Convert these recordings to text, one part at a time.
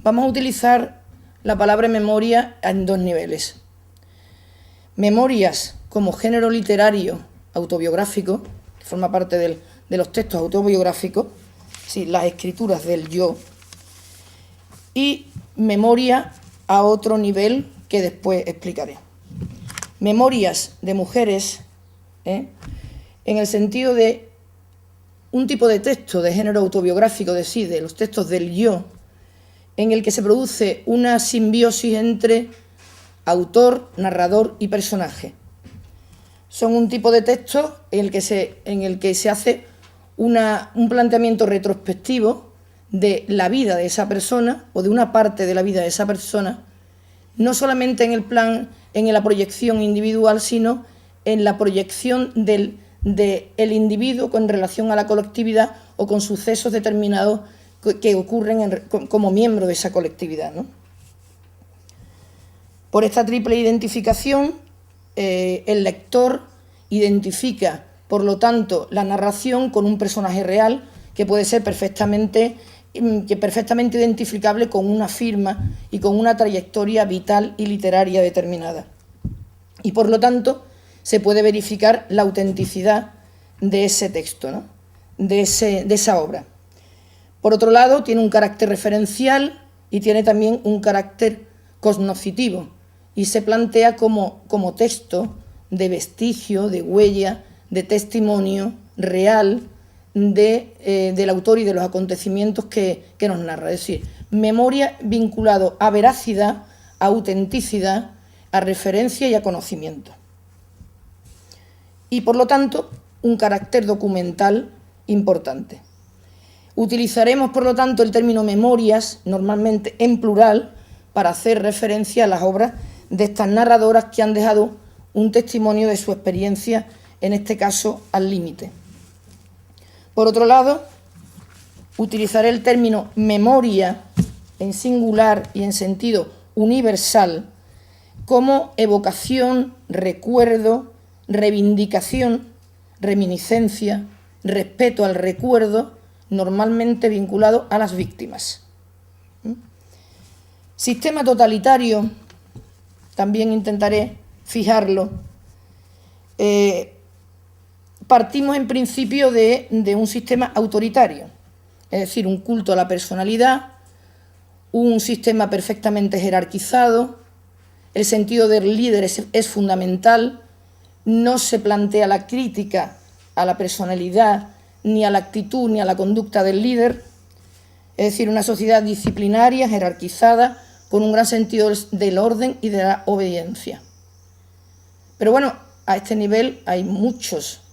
vamos a utilizar la palabra memoria en dos niveles. Memorias como género literario autobiográfico, que forma parte de los textos autobiográficos, sí, las escrituras del yo, y memoria a otro nivel que después explicaré. Memorias de mujeres, en el sentido de un tipo de texto de género autobiográfico, es decir, de los textos del yo, en el que se produce una simbiosis entre autor, narrador y personaje. Son un tipo de texto en el que se hace un planteamiento retrospectivo de la vida de esa persona o de una parte de la vida de esa persona, no solamente en la proyección individual, sino en la proyección del individuo con relación a la colectividad o con sucesos determinados que ocurren como miembro de esa colectividad, ¿no? Por esta triple identificación, el lector identifica, por lo tanto, la narración con un personaje real que puede ser perfectamente identificable con una firma y con una trayectoria vital y literaria determinada. Y, por lo tanto, se puede verificar la autenticidad de ese texto, ¿no? de esa obra. Por otro lado, tiene un carácter referencial y tiene también un carácter cognoscitivo y se plantea como texto de vestigio, de huella, de testimonio real del autor y de los acontecimientos que nos narra. Es decir, memoria vinculado a veracidad, a autenticidad, a referencia y a conocimiento. Y, por lo tanto, un carácter documental importante. Utilizaremos, por lo tanto, el término memorias, normalmente en plural, para hacer referencia a las obras de estas narradoras que han dejado un testimonio de su experiencia, en este caso, al límite. Por otro lado, utilizaré el término memoria en singular y en sentido universal como evocación, recuerdo, reivindicación, reminiscencia, respeto al recuerdo, normalmente vinculado a las víctimas. Sistema totalitario, también intentaré fijarlo. Partimos en principio de un sistema autoritario, es decir, un culto a la personalidad, un sistema perfectamente jerarquizado, el sentido del líder es fundamental, no se plantea la crítica a la personalidad, ni a la actitud, ni a la conducta del líder, es decir, una sociedad disciplinaria, jerarquizada, con un gran sentido del orden y de la obediencia. Pero bueno, a este nivel hay muchos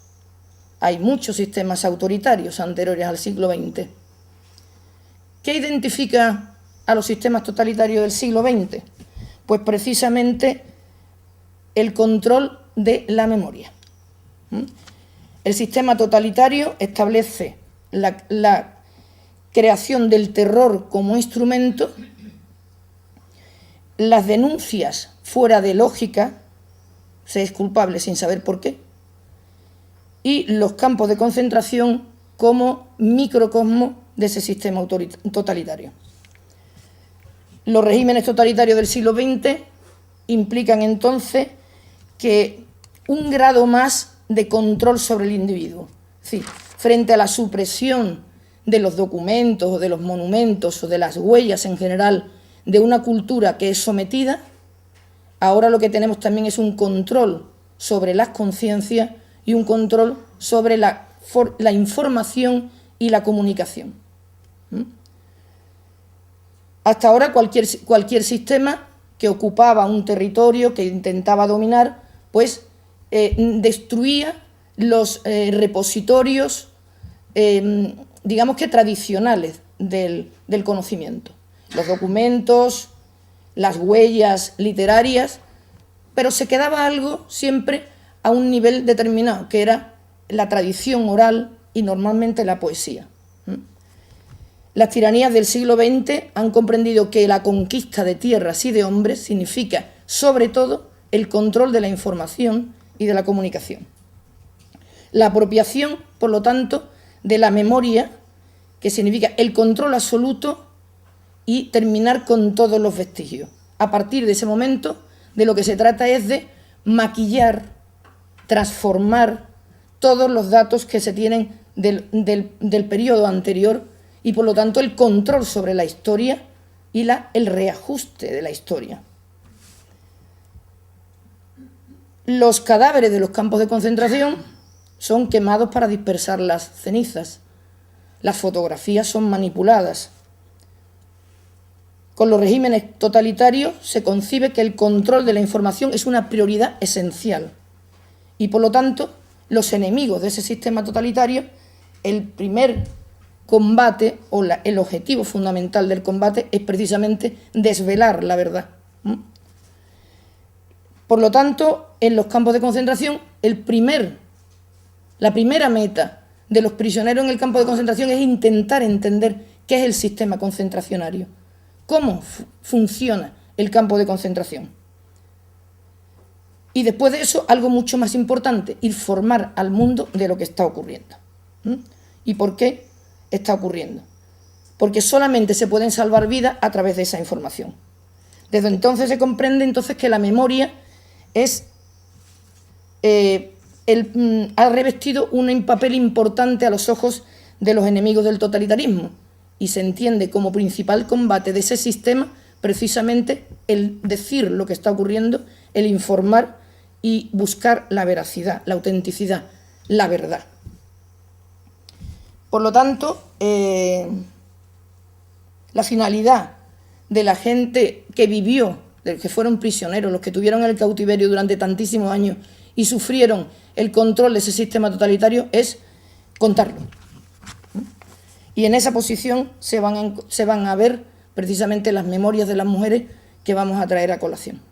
sistemas autoritarios anteriores al siglo XX. ¿Qué identifica a los sistemas totalitarios del siglo XX? Pues precisamente el control de la memoria. El sistema totalitario establece la creación del terror como instrumento, las denuncias fuera de lógica, se es culpable sin saber por qué, y los campos de concentración como microcosmos de ese sistema totalitario. Los regímenes totalitarios del siglo XX implican entonces que un grado más de control sobre el individuo. Es decir, frente a la supresión de los documentos o de los monumentos o de las huellas en general de una cultura que es sometida, ahora lo que tenemos también es un control sobre las conciencias y un control sobre la información y la comunicación. Hasta ahora cualquier sistema que ocupaba un territorio, que intentaba dominar, pues destruía los repositorios, digamos que tradicionales del conocimiento, los documentos, las huellas literarias, pero se quedaba algo siempre a un nivel determinado, que era la tradición oral y normalmente la poesía. Las tiranías del siglo XX han comprendido que la conquista de tierras y de hombres significa, sobre todo, el control de la información y de la comunicación. La apropiación, por lo tanto, de la memoria, que significa el control absoluto y terminar con todos los vestigios. A partir de ese momento, de lo que se trata es de maquillar, transformar todos los datos que se tienen del periodo anterior y, por lo tanto, el control sobre la historia y el reajuste de la historia. Los cadáveres de los campos de concentración son quemados para dispersar las cenizas. Las fotografías son manipuladas. Con los regímenes totalitarios se concibe que el control de la información es una prioridad esencial y, por lo tanto, los enemigos de ese sistema totalitario, el primer combate o el objetivo fundamental del combate es precisamente desvelar la verdad. Por lo tanto, en los campos de concentración, la primera meta de los prisioneros en el campo de concentración es intentar entender qué es el sistema concentracionario, cómo funciona el campo de concentración. Y después de eso, algo mucho más importante, informar al mundo de lo que está ocurriendo. ¿Y por qué está ocurriendo? Porque solamente se pueden salvar vidas a través de esa información. Desde entonces se comprende que la memoria ha revestido un papel importante a los ojos de los enemigos del totalitarismo y se entiende como principal combate de ese sistema precisamente el decir lo que está ocurriendo, el informar y buscar la veracidad, la autenticidad, la verdad. Por lo tanto, la finalidad de la gente que vivió, de los que fueron prisioneros, los que tuvieron el cautiverio durante tantísimos años y sufrieron el control de ese sistema totalitario, es contarlo. Y en esa posición se van a ver precisamente las memorias de las mujeres que vamos a traer a colación.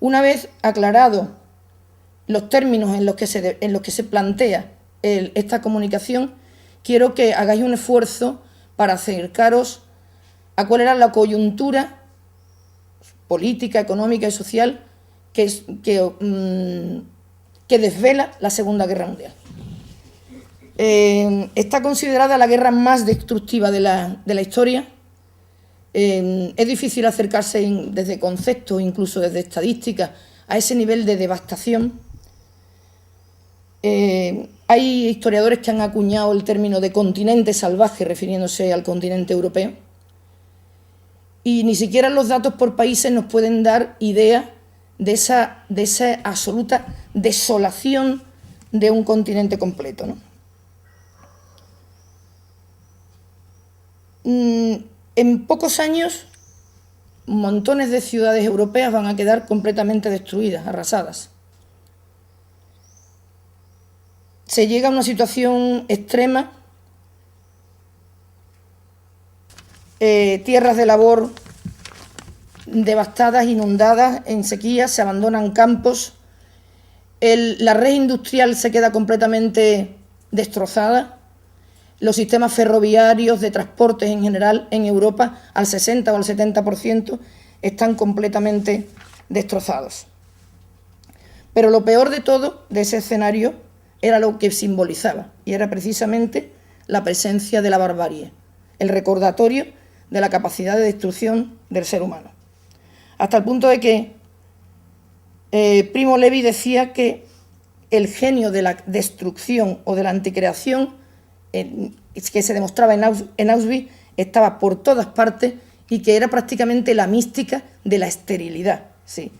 Una vez aclarado los términos en los que se plantea esta comunicación, quiero que hagáis un esfuerzo para acercaros a cuál era la coyuntura política, económica y social que desvela la Segunda Guerra Mundial. Está considerada la guerra más destructiva de la historia. Es difícil acercarse desde conceptos, incluso desde estadísticas, a ese nivel de devastación. Hay historiadores que han acuñado el término de continente salvaje refiriéndose al continente europeo. Y ni siquiera los datos por países nos pueden dar idea de esa absoluta desolación de un continente completo, ¿no? En pocos años, montones de ciudades europeas van a quedar completamente destruidas, arrasadas. Se llega a una situación extrema, tierras de labor devastadas, inundadas, en sequía, se abandonan campos, la red industrial se queda completamente destrozada, los sistemas ferroviarios de transportes en general en Europa al 60 o al 70% están completamente destrozados. Pero lo peor de todo de ese escenario era lo que simbolizaba y era precisamente la presencia de la barbarie, el recordatorio de la capacidad de destrucción del ser humano. Hasta el punto de que Primo Levi decía que el genio de la destrucción o de la anticreación que se demostraba en Auschwitz estaba por todas partes y que era prácticamente la mística de la esterilidad, ¿sí?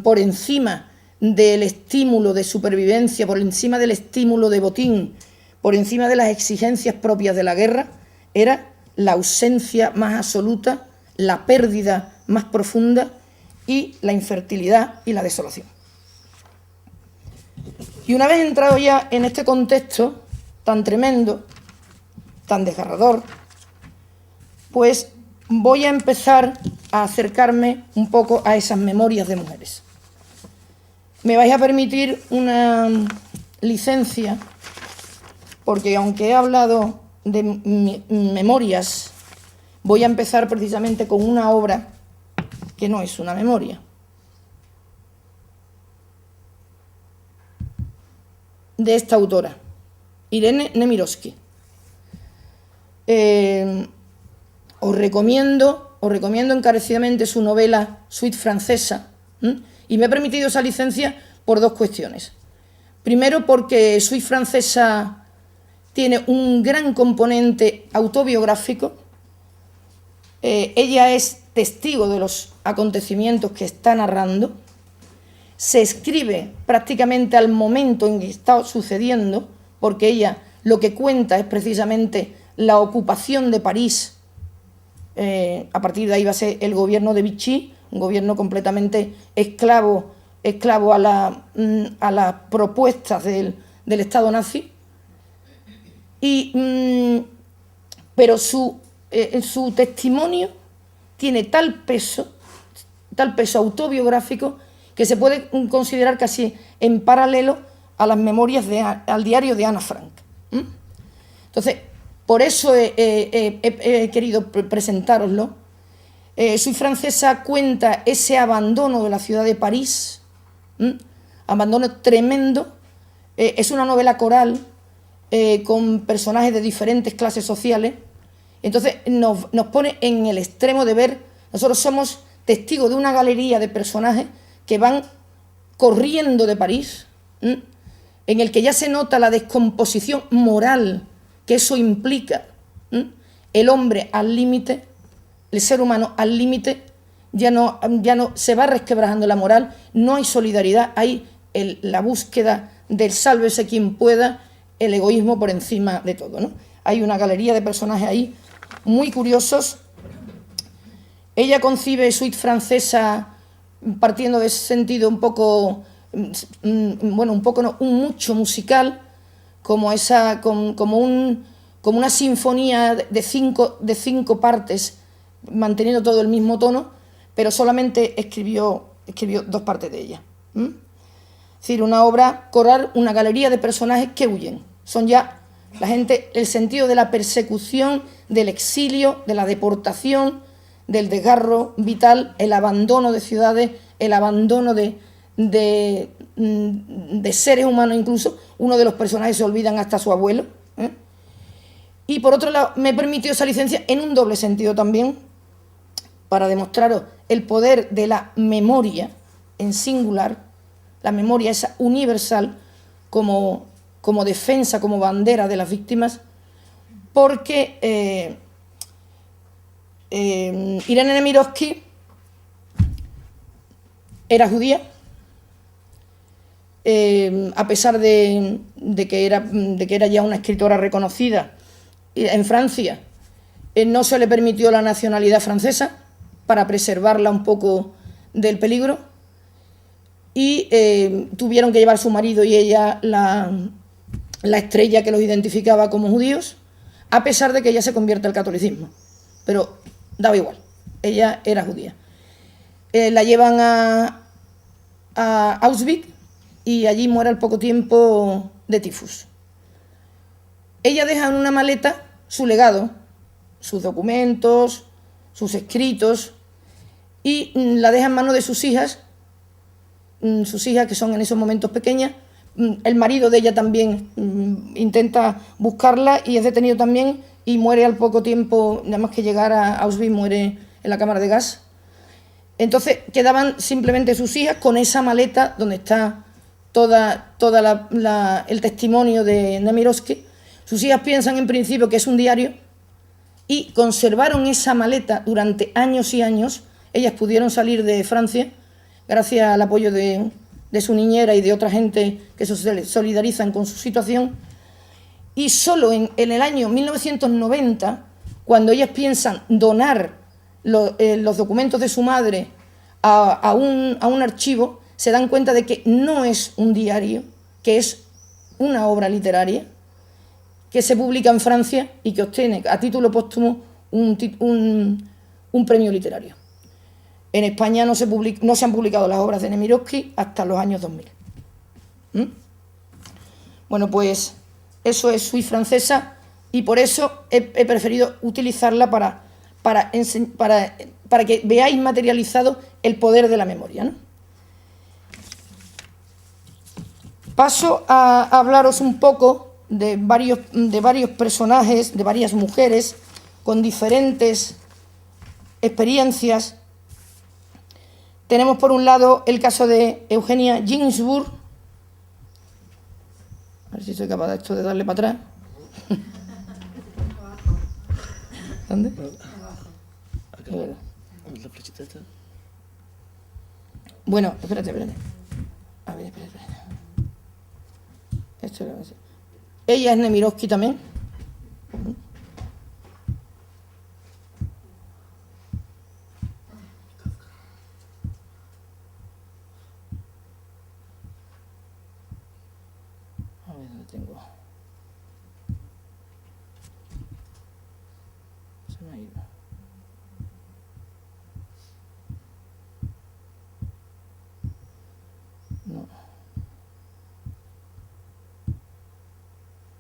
Por encima del estímulo de supervivencia, por encima del estímulo de botín, por encima de las exigencias propias de la guerra, era la ausencia más absoluta, la pérdida más profunda y la infertilidad y la desolación. Y una vez entrado ya en este contexto tan tremendo, tan desgarrador, pues voy a empezar a acercarme un poco a esas memorias de mujeres. Me vais a permitir una licencia, porque aunque he hablado de memorias, voy a empezar precisamente con una obra que no es una memoria. De esta autora, Irene Nemirovsky. os recomiendo encarecidamente su novela Suite francesa, y me he permitido esa licencia por dos cuestiones. Primero, porque Suite francesa tiene un gran componente autobiográfico. Ella es testigo de los acontecimientos que está narrando. Se escribe prácticamente al momento en que está sucediendo, porque ella lo que cuenta es precisamente la ocupación de París. A partir de ahí va a ser el gobierno de Vichy, un gobierno completamente esclavo a las propuestas del Estado nazi. Pero su testimonio tiene tal peso autobiográfico, que se puede considerar casi en paralelo a las memorias al diario de Ana Frank. Entonces, por eso he querido presentároslo. Suite francesa cuenta ese abandono de la ciudad de París, abandono tremendo. Es una novela coral con personajes de diferentes clases sociales. Entonces nos pone en el extremo de ver, nosotros somos testigos de una galería de personajes que van corriendo de París, en el que ya se nota la descomposición moral que eso implica, el hombre al límite, el ser humano al límite, ya no se va resquebrajando la moral, no hay solidaridad, hay la búsqueda del sálvese quien pueda, el egoísmo por encima de todo, ¿no? Hay una galería de personajes ahí muy curiosos. Ella concibe Suite francesa partiendo de ese sentido un poco, mucho musical, como una sinfonía de cinco partes, manteniendo todo el mismo tono, pero solamente escribió dos partes de ella. Es decir, una obra coral, una galería de personajes que huyen. Son ya la gente, el sentido de la persecución, del exilio, de la deportación, del desgarro vital, el abandono de ciudades, el abandono de seres humanos incluso. Uno de los personajes se olvidan hasta su abuelo. Y por otro lado, me he permitido esa licencia en un doble sentido también, para demostraros el poder de la memoria en singular, la memoria esa universal como defensa, como bandera de las víctimas, porque Irene Nemirovsky era judía, a pesar de que era ya una escritora reconocida en Francia, no se le permitió la nacionalidad francesa para preservarla un poco del peligro, y tuvieron que llevar a su marido y ella la estrella que los identificaba como judíos, a pesar de que ella se convierte al catolicismo, pero daba igual, ella era judía. La llevan a Auschwitz y allí muere al poco tiempo de tifus. Ella deja en una maleta su legado, sus documentos, sus escritos, y la deja en manos de sus hijas que son en esos momentos pequeñas. El marido de ella también intenta buscarla y es detenido también y muere al poco tiempo, nada más que llegar a Auschwitz, muere en la cámara de gas. Entonces quedaban simplemente sus hijas con esa maleta donde está toda el testimonio de Nemirovsky. Sus hijas piensan en principio que es un diario y conservaron esa maleta durante años y años. Ellas pudieron salir de Francia gracias al apoyo de su niñera y de otra gente que se solidarizan con su situación. Y solo en el año 1990, cuando ellas piensan donar los documentos de su madre a un archivo, se dan cuenta de que no es un diario, que es una obra literaria que se publica en Francia y que obtiene a título póstumo un premio literario. En España no se han publicado las obras de Nemirovsky hasta los años 2000. Bueno, pues eso es Suite francesa, y por eso he preferido utilizarla para que veáis materializado el poder de la memoria, ¿no? Paso a hablaros un poco de varios personajes, de varias mujeres con diferentes experiencias. Tenemos por un lado el caso de Eugenia Ginzburg. A ver si soy capaz de esto de darle para atrás. ¿Dónde? Acá. La flechita esta. Bueno, espérate. A ver, espérate. Esto lo voy a hacer. Ella es Nemirovsky también. A ver, ¿dónde tengo? Se me ha ido. No.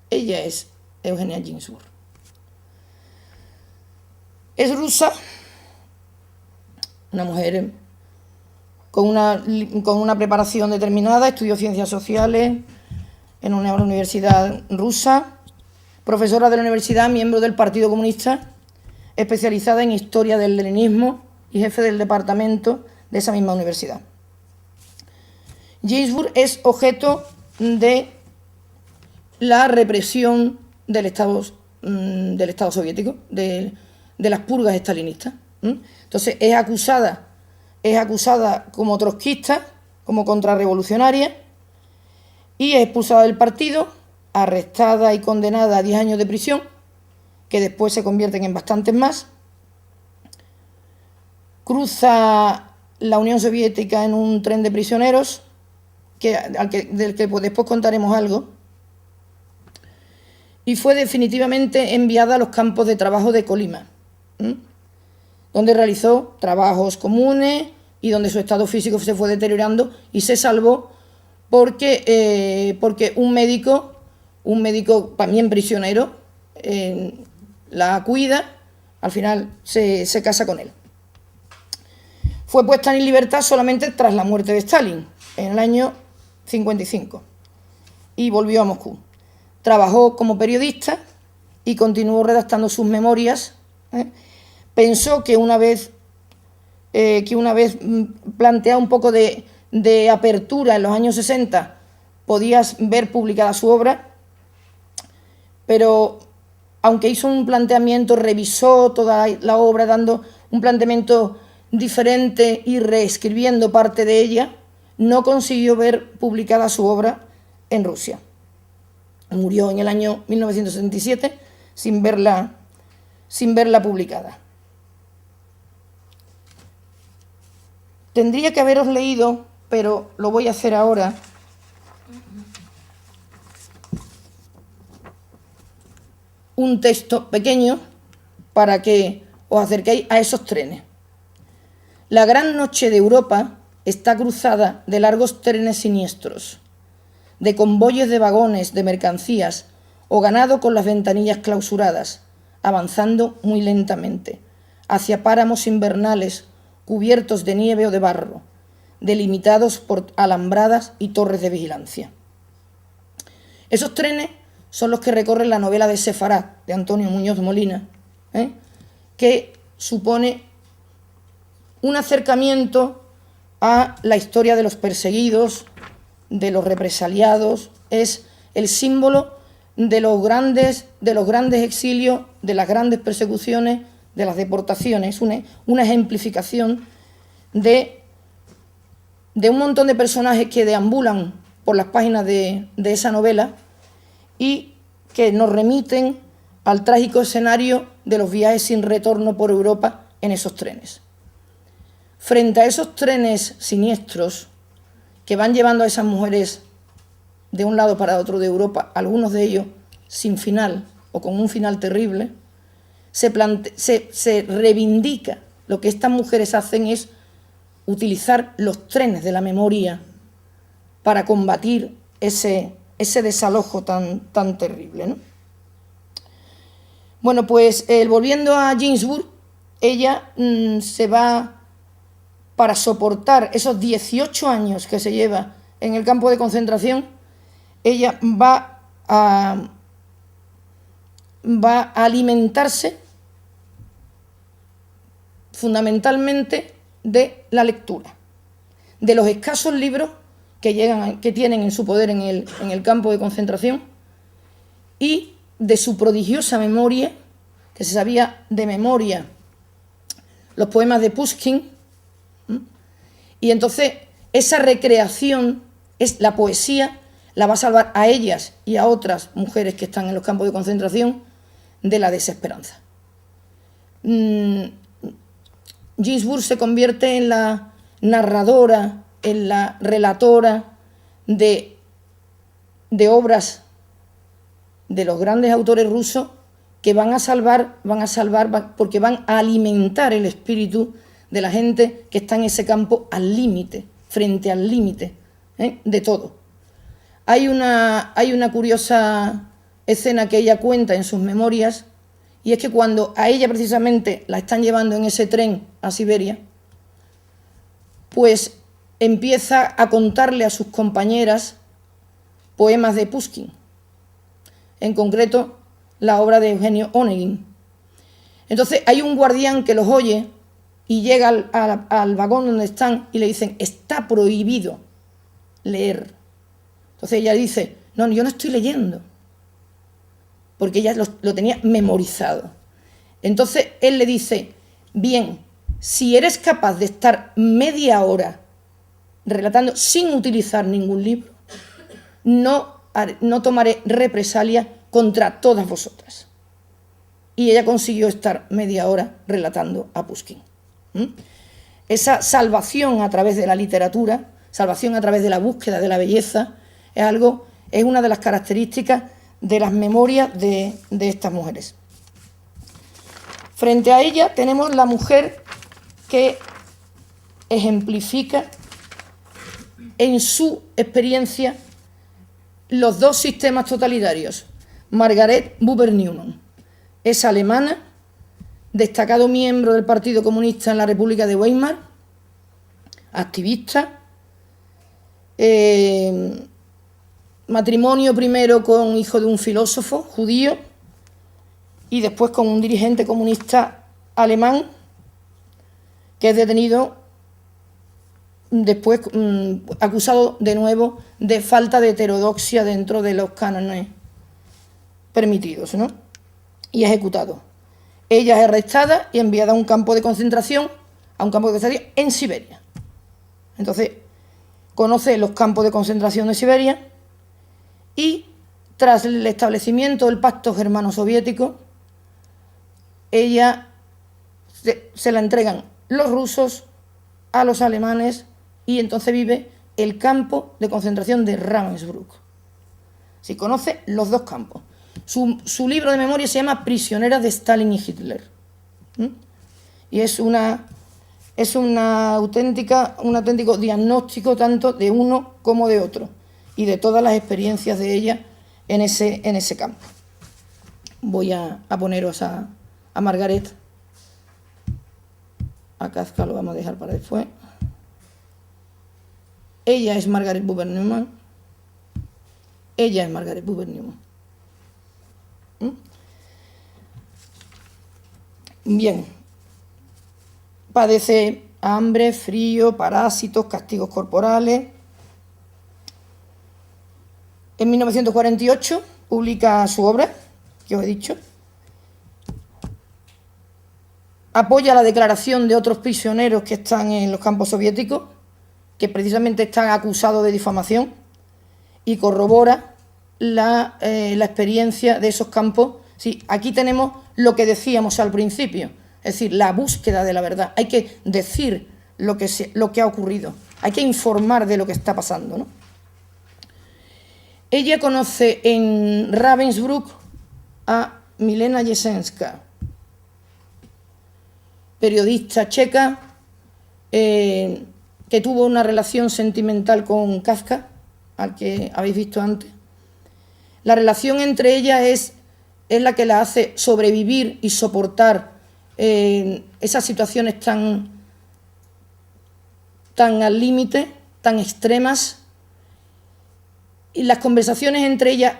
Ella es Eugenia Ginzburg. Es rusa, una mujer con una preparación determinada, estudió ciencias sociales en una universidad rusa, profesora de la universidad, miembro del Partido Comunista, especializada en historia del leninismo y jefe del departamento de esa misma universidad. Ginzburg es objeto de la represión del Estado soviético, de las purgas estalinistas. Entonces es acusada como trotskista, como contrarrevolucionaria, y es expulsada del partido, arrestada y condenada a 10 años de prisión, que después se convierten en bastantes más. Cruza la Unión Soviética en un tren de prisioneros, del que después contaremos algo, y fue definitivamente enviada a los campos de trabajo de Colima, donde realizó trabajos comunes y donde su estado físico se fue deteriorando y se salvó porque un médico también prisionero la cuida, al final se casa con él. Fue puesta en libertad solamente tras la muerte de Stalin, en el año 55, y volvió a Moscú. Trabajó como periodista y continuó redactando sus memorias. Pensó que una vez planteada un poco de apertura en los años 60, podías ver publicada su obra, pero aunque hizo un planteamiento, revisó toda la obra dando un planteamiento diferente y reescribiendo parte de ella, no consiguió ver publicada su obra en Rusia. Murió en el año 1967 sin verla publicada. Tendría que haberos leído, pero lo voy a hacer ahora, un texto pequeño para que os acerquéis a esos trenes. La gran noche de Europa está cruzada de largos trenes siniestros, de convoyes de vagones de mercancías o ganado con las ventanillas clausuradas, avanzando muy lentamente, hacia páramos invernales cubiertos de nieve o de barro, delimitados por alambradas y torres de vigilancia. Esos trenes son los que recorren la novela de Sefarad, de Antonio Muñoz Molina, que supone un acercamiento a la historia de los perseguidos, de los represaliados, es el símbolo de los grandes exilios, de las grandes persecuciones, de las deportaciones, una ejemplificación de un montón de personajes que deambulan por las páginas de esa novela y que nos remiten al trágico escenario de los viajes sin retorno por Europa en esos trenes. Frente a esos trenes siniestros que van llevando a esas mujeres de un lado para otro de Europa, algunos de ellos sin final o con un final terrible, se reivindica. Lo que estas mujeres hacen es utilizar los trenes de la memoria para combatir ese desalojo tan terrible, ¿no? Bueno, pues volviendo a Ginzburg, ella se va, para soportar esos 18 años que se lleva en el campo de concentración, ella va a alimentarse fundamentalmente de la lectura, de los escasos libros que tienen en su poder en el campo de concentración y de su prodigiosa memoria, que se sabía de memoria los poemas de Pushkin. Y entonces esa recreación, es la poesía, la va a salvar a ellas y a otras mujeres que están en los campos de concentración de la desesperanza. Ginsburg se convierte en la narradora, en la relatora de obras de los grandes autores rusos que van a salvar porque van a alimentar el espíritu de la gente que está en ese campo al límite, frente al límite de todo. Hay una curiosa escena que ella cuenta en sus memorias, y es que cuando a ella precisamente la están llevando en ese tren a Siberia, pues empieza a contarle a sus compañeras poemas de Pushkin, en concreto la obra de Eugenio Onegin. Entonces hay un guardián que los oye y llega al vagón donde están y le dicen: está prohibido leer. Entonces ella dice: no, yo no estoy leyendo, porque ella lo tenía memorizado. Entonces él le dice: bien, si eres capaz de estar media hora relatando sin utilizar ningún libro, no tomaré represalia contra todas vosotras. Y ella consiguió estar media hora relatando a Pushkin. Esa salvación a través de la literatura, salvación a través de la búsqueda de la belleza, es una de las características de las memorias de estas mujeres. Frente a ella tenemos la mujer que ejemplifica en su experiencia los dos sistemas totalitarios. Margaret Buber-Newman es alemana, destacado miembro del Partido Comunista en la República de Weimar, activista, matrimonio primero con hijo de un filósofo judío y después con un dirigente comunista alemán que es detenido después, acusado de nuevo de falta de heterodoxia dentro de los cánones permitidos, ¿no? Y ejecutado. Ella es arrestada y enviada a un campo de concentración, en Siberia. Entonces, conoce los campos de concentración de Siberia y, tras el establecimiento del pacto germano-soviético, ella se la entregan los rusos a los alemanes y entonces vive el campo de concentración de Ravensbrück. Si conoce los dos campos. Su libro de memoria se llama Prisioneras de Stalin y Hitler. Y es un auténtico diagnóstico tanto de uno como de otro y de todas las experiencias de ella en ese campo. Voy a poneros a Margaret. A Kafka lo vamos a dejar para después. Ella es Margaret Buber-Newman. Ella es Margaret Buber-Newman. Bien. Padece hambre, frío, parásitos, castigos corporales. En 1948 publica su obra, que os he dicho. Apoya la declaración de otros prisioneros que están en los campos soviéticos, que precisamente están acusados de difamación, y corrobora la experiencia de esos campos. Sí, aquí tenemos lo que decíamos al principio, es decir, la búsqueda de la verdad. Hay que decir lo que ha ocurrido, hay que informar de lo que está pasando, ¿no? Ella conoce en Ravensbrück a Milena Jesenska, periodista checa, que tuvo una relación sentimental con Kafka, al que habéis visto antes. La relación entre ellas es la que la hace sobrevivir y soportar esas situaciones tan al límite, tan extremas, y las conversaciones entre ellas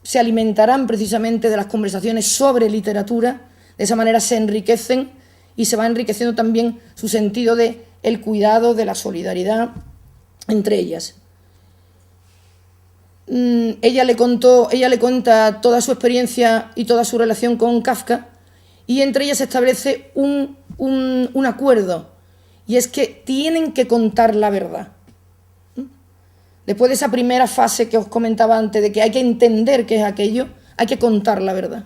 se alimentarán precisamente de las conversaciones sobre literatura. De esa manera se enriquecen y se va enriqueciendo también su sentido de el cuidado, de la solidaridad entre ellas. Ella le cuenta toda su experiencia y toda su relación con Kafka, y entre ellas se establece un acuerdo, y es que tienen que contar la verdad. Después de esa primera fase que os comentaba antes, de que hay que entender qué es aquello, hay que contar la verdad.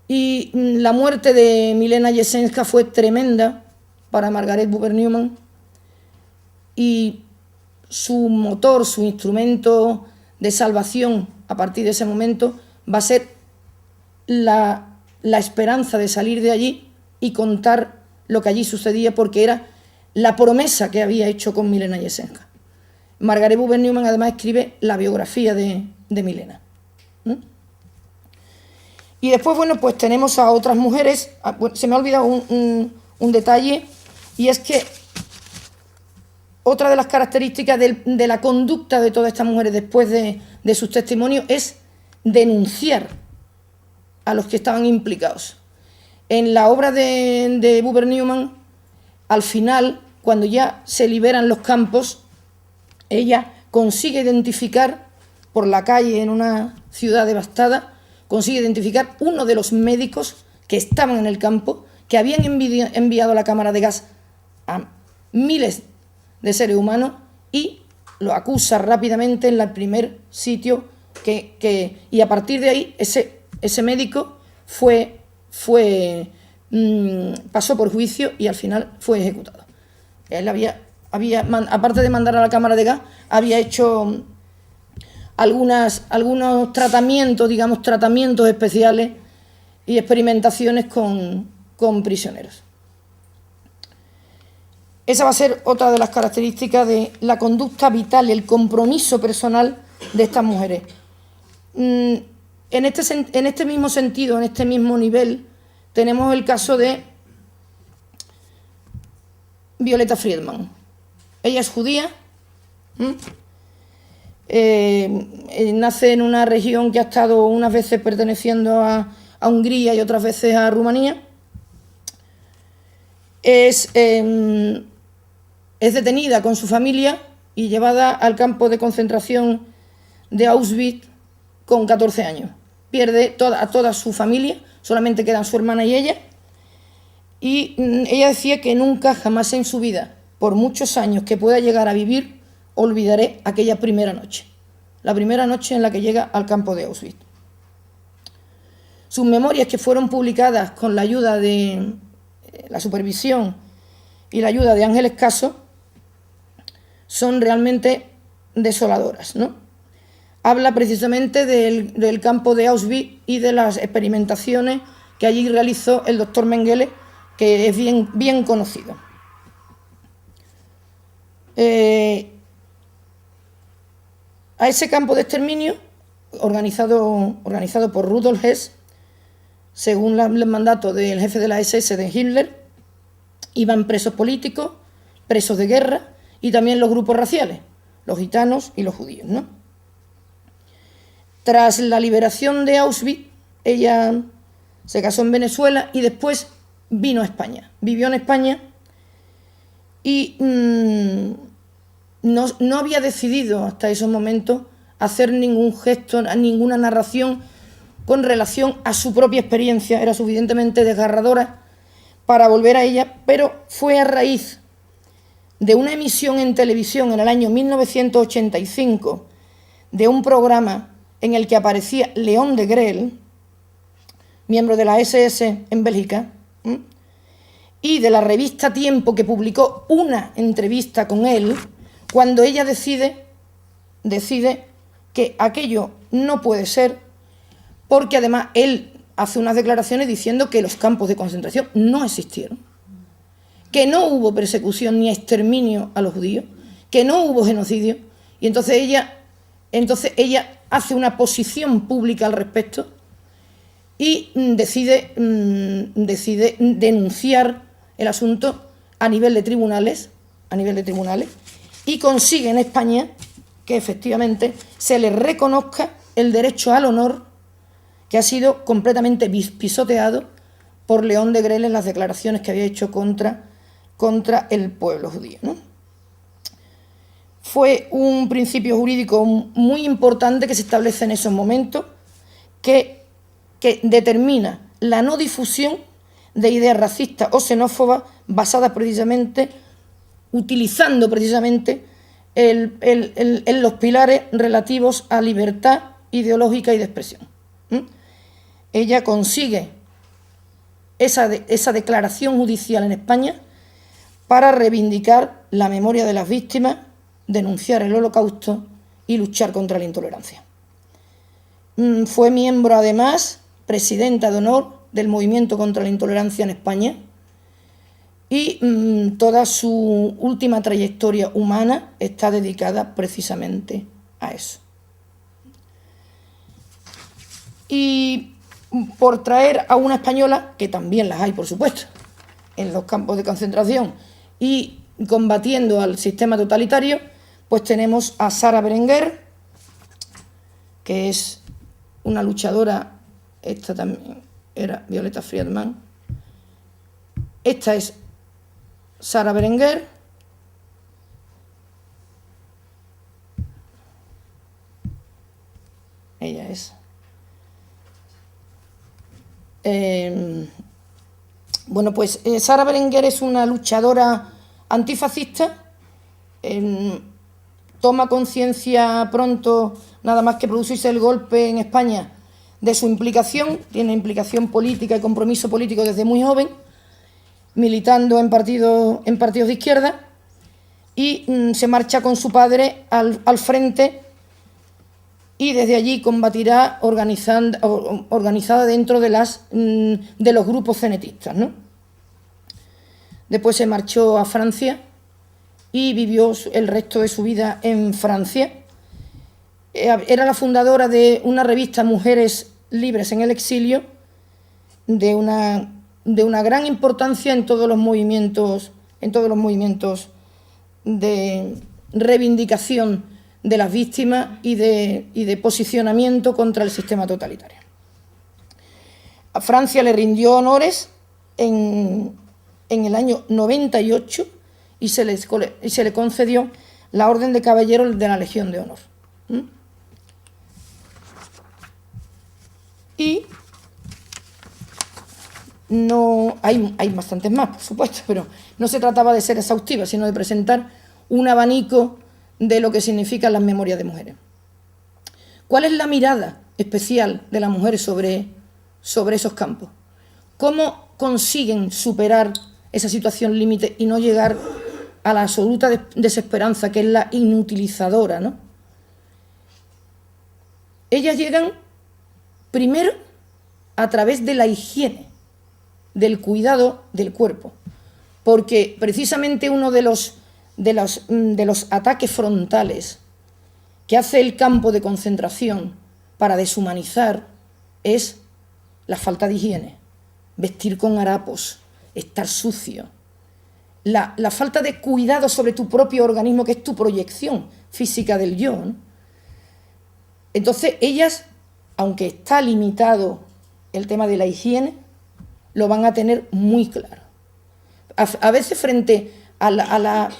Y la muerte de Milena Jesenská fue tremenda para Margaret Buber Newman, y su motor, su instrumento de salvación a partir de ese momento va a ser la esperanza de salir de allí y contar lo que allí sucedía, porque era la promesa que había hecho con Milena Jesenská. Margaret Buber Newman además escribe la biografía de Milena. Y después, bueno, pues tenemos a otras mujeres. Se me ha olvidado un detalle, y es que otra de las características de la conducta de todas estas mujeres después de sus testimonios es denunciar a los que estaban implicados. En la obra de Buber Newman, al final, cuando ya se liberan los campos, ella consigue identificar por la calle en una ciudad devastada, consigue identificar uno de los médicos que estaban en el campo, que habían enviado la cámara de gas a miles de seres humanos, y lo acusa rápidamente en el primer sitio y a partir de ahí ese médico pasó por juicio y al final fue ejecutado. Él había, aparte de mandar a la cámara de gas, había hecho algunos tratamientos, digamos, tratamientos especiales y experimentaciones con prisioneros. Esa va a ser otra de las características de la conducta vital, el compromiso personal de estas mujeres. En este mismo sentido, en este mismo nivel, tenemos el caso de Violeta Friedman. Ella es judía, nace en una región que ha estado unas veces perteneciendo a Hungría y otras veces a Rumanía. Es detenida con su familia y llevada al campo de concentración de Auschwitz con 14 años. Pierde a toda su familia, solamente quedan su hermana y ella. Y ella decía que nunca, jamás en su vida, por muchos años que pueda llegar a vivir, olvidaré aquella primera noche. La primera noche en la que llega al campo de Auschwitz. Sus memorias, que fueron publicadas con la ayuda de la supervisión y la ayuda de Ángeles Caso, son realmente desoladoras, ¿no? Habla precisamente del campo de Auschwitz y de las experimentaciones que allí realizó el doctor Mengele, que es bien conocido. A ese campo de exterminio, organizado por Rudolf Hess, según el mandato del jefe de la SS de Hitler, iban presos políticos, presos de guerra y también los grupos raciales, los gitanos y los judíos, ¿no? Tras la liberación de Auschwitz, ella se casó en Venezuela y después vino a España. Vivió en España y no había decidido hasta esos momentos hacer ningún gesto, ninguna narración con relación a su propia experiencia. Era suficientemente desgarradora para volver a ella, pero fue a raíz de una emisión en televisión en el año 1985 de un programa en el que aparecía León Degrelle, miembro de la SS en Bélgica, y de la revista Tiempo, que publicó una entrevista con él, cuando ella decide que aquello no puede ser, porque además él hace unas declaraciones diciendo que los campos de concentración no existieron, que no hubo persecución ni exterminio a los judíos, que no hubo genocidio, y entonces ella hace una posición pública al respecto y decide denunciar el asunto a nivel de tribunales, y consigue en España que efectivamente se le reconozca el derecho al honor, que ha sido completamente pisoteado por León de Greles las declaraciones que había hecho contra el pueblo judío, ¿no? Fue un principio jurídico muy importante que se establece en esos momentos, que determina la no difusión de ideas racistas o xenófobas basadas precisamente, utilizando precisamente en los pilares relativos a libertad ideológica y de expresión. Ella consigue esa declaración judicial en España para reivindicar la memoria de las víctimas, denunciar el Holocausto y luchar contra la intolerancia. Fue miembro, además, presidenta de honor del Movimiento contra la Intolerancia en España, y toda su última trayectoria humana está dedicada precisamente a eso. Y por traer a una española, que también las hay, por supuesto, en los campos de concentración y combatiendo al sistema totalitario, pues tenemos a Sara Berenguer, que es una luchadora. Esta también era Violeta Friedman. Esta es Sara Berenguer. Ella es. Bueno, pues Sara Berenguer es una luchadora antifascista. Toma conciencia pronto, nada más que producirse el golpe en España, de su implicación. Tiene implicación política y compromiso político desde muy joven, militando en partidos de izquierda, y se marcha con su padre al frente, y desde allí combatirá organizada dentro de los grupos cenetistas, ¿no? Después se marchó a Francia y vivió el resto de su vida en Francia. Era la fundadora de una revista, Mujeres Libres en el Exilio, de una gran importancia en todos los movimientos de reivindicación de las víctimas y de posicionamiento contra el sistema totalitario. A Francia le rindió honores en el año 98 y se le concedió la Orden de Caballero de la Legión de Honor. Y no hay bastantes más, por supuesto, pero no se trataba de ser exhaustiva, sino de presentar un abanico de lo que significan las memorias de mujeres. ¿Cuál es la mirada especial de las mujeres sobre esos campos? ¿Cómo consiguen superar esa situación límite y no llegar a la absoluta desesperanza, que es la inutilizadora, ¿no? Ellas llegan primero a través de la higiene, del cuidado del cuerpo, porque precisamente uno de los ataques frontales que hace el campo de concentración para deshumanizar es la falta de higiene, vestir con harapos, estar sucio, la falta de cuidado sobre tu propio organismo, que es tu proyección física del yo, ¿no? Entonces ellas, aunque está limitado el tema de la higiene, lo van a tener muy claro. A veces frente a la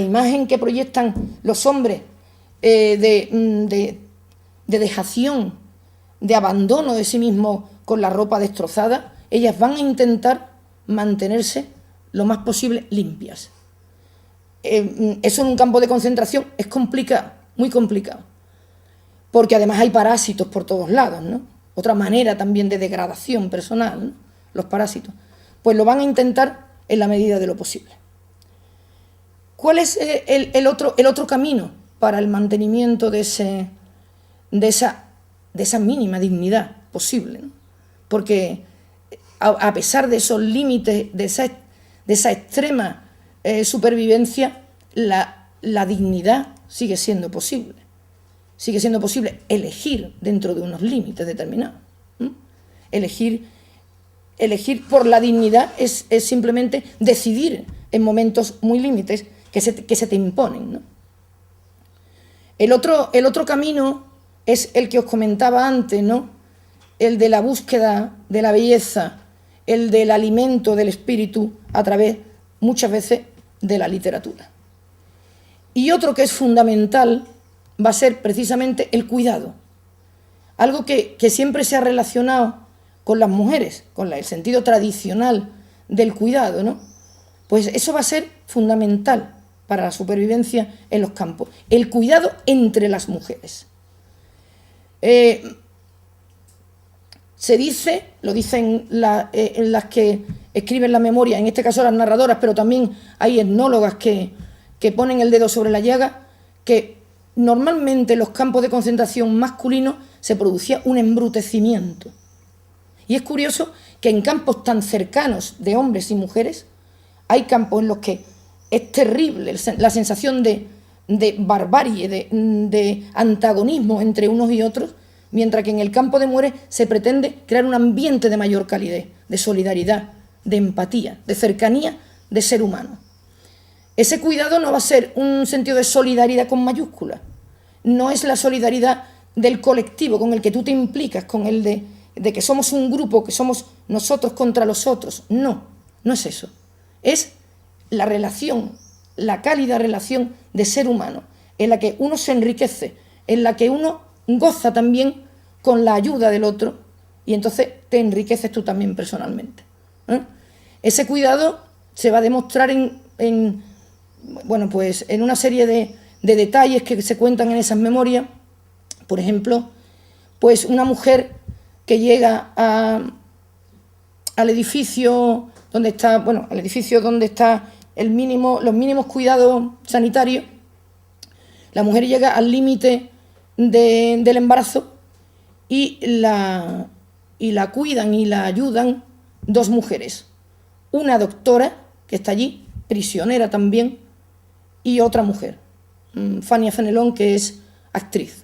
imagen que proyectan los hombres de dejación, de abandono de sí mismos con la ropa destrozada, ellas van a intentar mantenerse lo más posible limpias. Eso en un campo de concentración es complicado, muy complicado, porque además hay parásitos por todos lados, ¿no? Otra manera también de degradación personal, ¿no? Los parásitos. Pues lo van a intentar en la medida de lo posible. ¿Cuál es el otro camino para el mantenimiento de esa mínima dignidad posible, ¿no? Porque a pesar de esos límites, de esa extrema supervivencia, la dignidad sigue siendo posible. Sigue siendo posible elegir dentro de unos límites determinados. Elegir por la dignidad es simplemente decidir en momentos muy límites que se te imponen, ¿no? El otro camino es el que os comentaba antes, ¿no? El de la búsqueda de la belleza, el del alimento del espíritu a través, muchas veces, de la literatura. Y otro que es fundamental va a ser precisamente el cuidado. Algo que siempre se ha relacionado con las mujeres, con el sentido tradicional del cuidado, ¿no? Pues eso va a ser fundamental para la supervivencia en los campos. El cuidado entre las mujeres. Se dice, lo dicen en las que escriben la memoria, en este caso las narradoras, pero también hay etnólogas que ponen el dedo sobre la llaga, que normalmente en los campos de concentración masculinos se producía un embrutecimiento. Y es curioso que en campos tan cercanos de hombres y mujeres, hay campos en los que es terrible la sensación de barbarie, de antagonismo entre unos y otros, mientras que en el campo de mujeres se pretende crear un ambiente de mayor calidez, de solidaridad, de empatía, de cercanía de ser humano. Ese cuidado no va a ser un sentido de solidaridad con mayúsculas, no es la solidaridad del colectivo con el que tú te implicas, con el de que somos un grupo, que somos nosotros contra los otros. No, no es eso. Es la relación, la cálida relación de ser humano, en la que uno se enriquece, en la que uno goza también con la ayuda del otro y entonces te enriqueces tú también personalmente. Ese cuidado se va a demostrar en una serie de detalles que se cuentan en esas memorias. Por ejemplo, pues una mujer que llega al edificio donde está, los mínimos cuidados sanitarios. La mujer llega al límite del embarazo y la cuidan y la ayudan dos mujeres. Una doctora que está allí, prisionera también, y otra mujer, Fania Fenelón, que es actriz.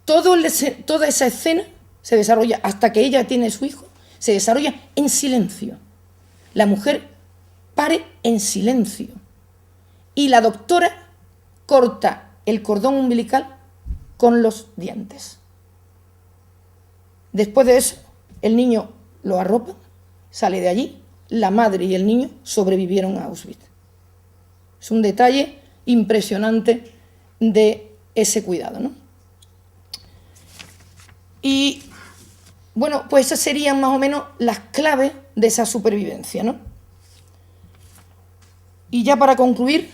Toda esa escena se desarrolla, hasta que ella tiene su hijo, se desarrolla en silencio. La mujer pare en silencio. Y la doctora corta el cordón umbilical con los dientes. Después de eso, el niño lo arropa, sale de allí, la madre y el niño sobrevivieron a Auschwitz. Es un detalle impresionante de ese cuidado, ¿no? Y bueno, pues esas serían más o menos las claves de esa supervivencia, ¿no? Y ya para concluir,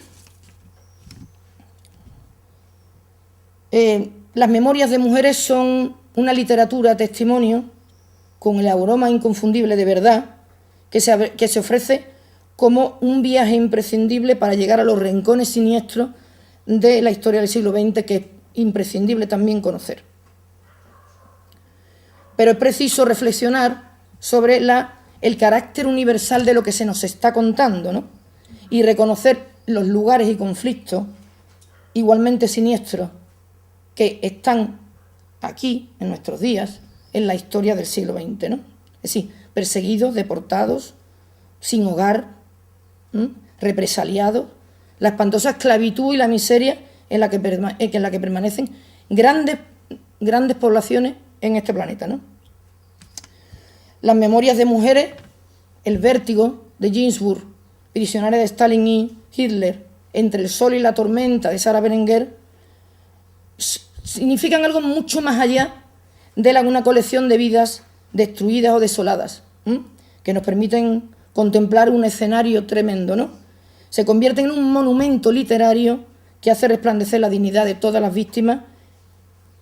las memorias de mujeres son una literatura testimonio con el aroma inconfundible de verdad que se ofrece como un viaje imprescindible para llegar a los rincones siniestros de la historia del siglo XX, que es imprescindible también conocer. Pero es preciso reflexionar sobre el carácter universal de lo que se nos está contando, ¿no? Y reconocer los lugares y conflictos igualmente siniestros que están aquí, en nuestros días, en la historia del siglo XX, ¿no? Es decir, perseguidos, deportados, sin hogar, represaliados, la espantosa esclavitud y la miseria en la que permanecen grandes poblaciones en este planeta, ¿no? Las memorias de mujeres, el vértigo de Ginsburg, Prisionera de Stalin y Hitler, Entre el sol y la tormenta de Sara Berenguer, significan algo mucho más allá de una colección de vidas destruidas o desoladas, que nos permiten contemplar un escenario tremendo, ¿no? Se convierten en un monumento literario que hace resplandecer la dignidad de todas las víctimas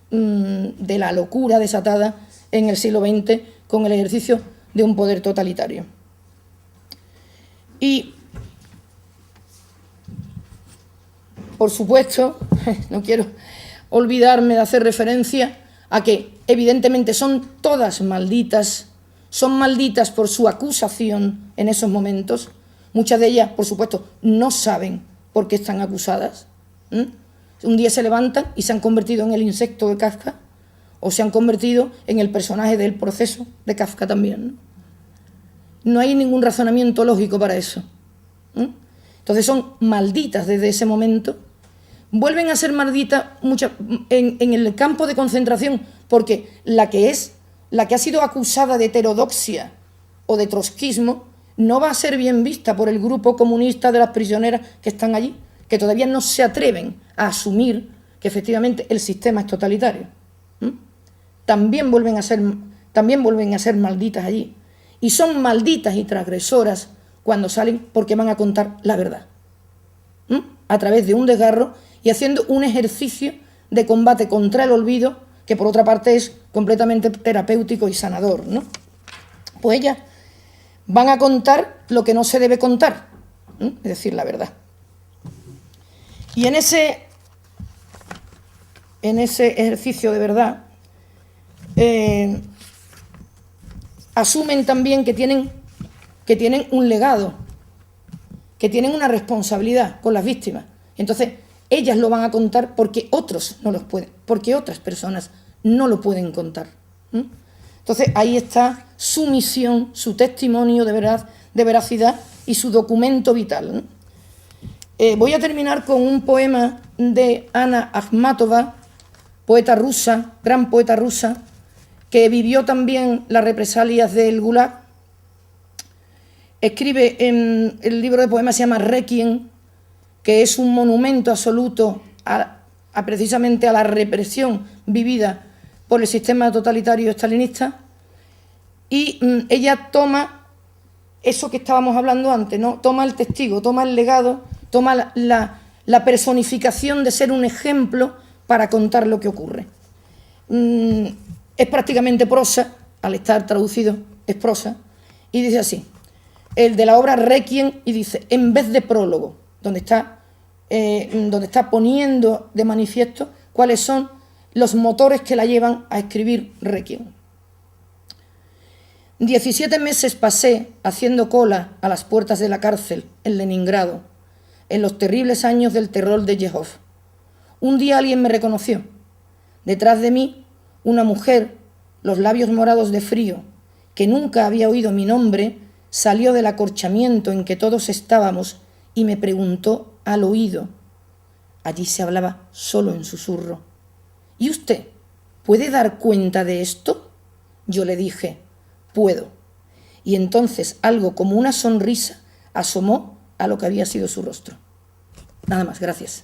de la locura desatada en el siglo XX con el ejercicio de un poder totalitario. Y, por supuesto, no quiero olvidarme de hacer referencia a que evidentemente son todas malditas, son malditas por su acusación en esos momentos. Muchas de ellas, por supuesto, no saben por qué están acusadas. Un día se levantan y se han convertido en el insecto de Kafka, o se han convertido en el personaje del Proceso de Kafka también, No hay ningún razonamiento lógico para eso. Entonces son malditas desde ese momento. Vuelven a ser malditas en el campo de concentración, porque la que ha sido acusada de heterodoxia o de trotskismo no va a ser bien vista por el grupo comunista de las prisioneras que están allí, que todavía no se atreven a asumir que efectivamente el sistema es totalitario. También vuelven a ser malditas allí. Y son malditas y transgresoras cuando salen porque van a contar la verdad. A través de un desgarro y haciendo un ejercicio de combate contra el olvido que por otra parte es completamente terapéutico y sanador, ¿no? Pues ellas van a contar lo que no se debe contar, es decir, la verdad. Y en ese ejercicio de verdad asumen también que tienen un legado, que tienen una responsabilidad con las víctimas. Entonces, ellas lo van a contar porque otros no los pueden, porque otras personas no lo pueden contar. Entonces, ahí está su misión, su testimonio de veracidad y su documento vital. Voy a terminar con un poema de Anna Akhmatova, poeta rusa, gran poeta rusa, que vivió también las represalias del Gulag. Escribe en el libro de poemas, se llama Requiem, que es un monumento absoluto precisamente a la represión vivida por el sistema totalitario estalinista, y ella toma eso que estábamos hablando antes, ¿no? Toma el testigo, toma el legado, toma la personificación de ser un ejemplo para contar lo que ocurre. Es prácticamente prosa, al estar traducido es prosa, y dice así, el de la obra Requiem, y dice, en vez de prólogo, donde está poniendo de manifiesto cuáles son los motores que la llevan a escribir Requiem. 17 meses pasé haciendo cola a las puertas de la cárcel en Leningrado, en los terribles años del terror de Yezhov. Un día alguien me reconoció. Detrás de mí, una mujer, los labios morados de frío, que nunca había oído mi nombre, salió del acorchamiento en que todos estábamos y me preguntó al oído. Allí se hablaba solo en susurro. ¿Y usted puede dar cuenta de esto? Yo le dije, puedo. Y entonces algo como una sonrisa asomó a lo que había sido su rostro. Nada más, gracias.